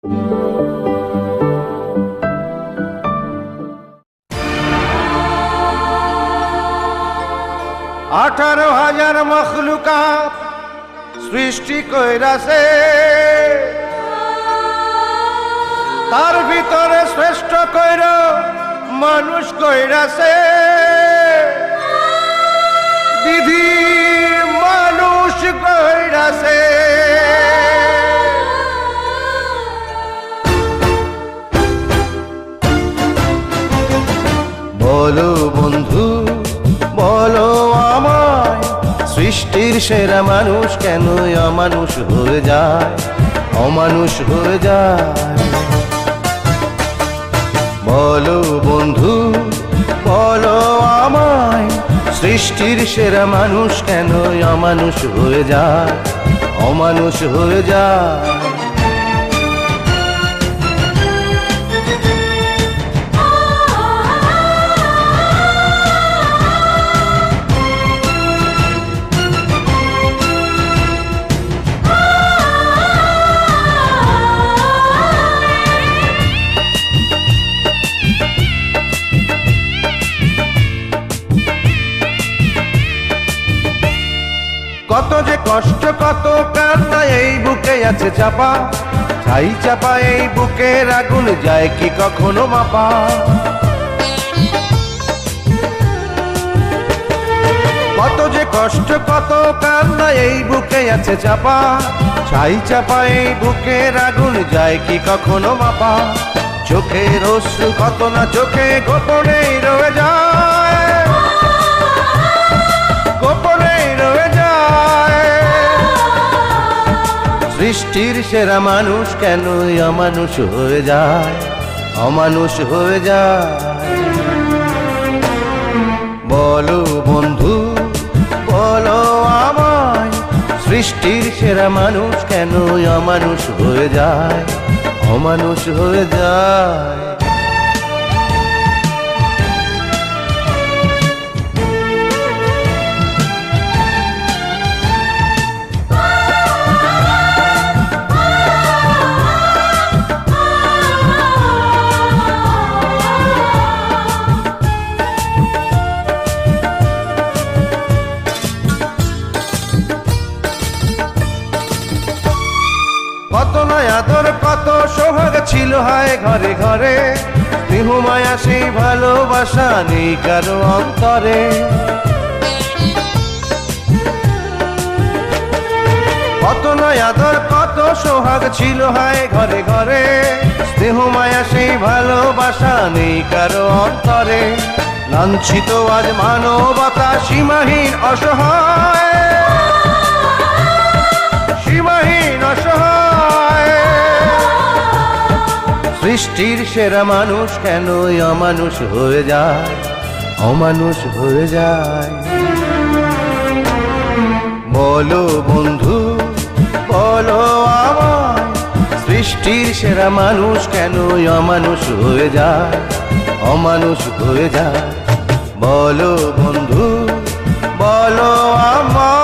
18,000 মখলুকাত সৃষ্টি কইরাছে, তার ভিতরে শ্রেষ্ঠ কইর মানুষ কইরাছে। বিধি মানুষ কইরাছে। বলো বন্ধু বলো আমায়, সৃষ্টির সেরা মানুষ কেন অমানুষ হয়ে যায়, অমানুষ হয়ে যায়? বলো বন্ধু বলো আমায়, সৃষ্টির সেরা মানুষ কেন অমানুষ হয়ে যায়, অমানুষ হয়ে যায়? কত যে কষ্ট কত কান্না এই বুকে আছে চাপা, ছাই চাপা এই বুকের আগুন যায় কি কখনো মাপা? কত যে কষ্ট কত কান্না এই বুকে আছে চাপা, ছাই চাপা এই বুকের আগুন যায় কি কখনো মাপা? চোখের অশ্রু কত না চোখে গোপনেই রয়ে যায়, গোপনেই রয়ে যায়। সৃষ্টির সেরা মানুষ কেন অমানুষ হয়ে যায়, অমানুষ হয়ে যায়? বলো বন্ধু বলো আমায়, সৃষ্টির সেরা মানুষ কেন অমানুষ হয়ে যায়, অমানুষ হয়ে যায়? কত নয় আদর কত সোহাগ ছিল হায় ঘরে ঘরে, স্নেহ মায়া সেই ভালোবাসা নেই কারো অন্তরে। কত নয় আদর কত সোহাগ ছিল হায় ঘরে ঘরে, স্নেহ মায়া সেই ভালোবাসা নেই কারো অন্তরে। লাঞ্ছিত আজ মানবতা সীমাহীন অসহায়, সীমাহীন অসহায়। সৃষ্টির সেরা মানুষ কেন অমানুষ হয়ে যায়, অমানুষ হয়ে যায়? বলো বন্ধু বলো আমায়, সৃষ্টির সেরা মানুষ কেন অমানুষ হয়ে যায়, অমানুষ হয়ে যায়? বলো বন্ধু বলো আমায়।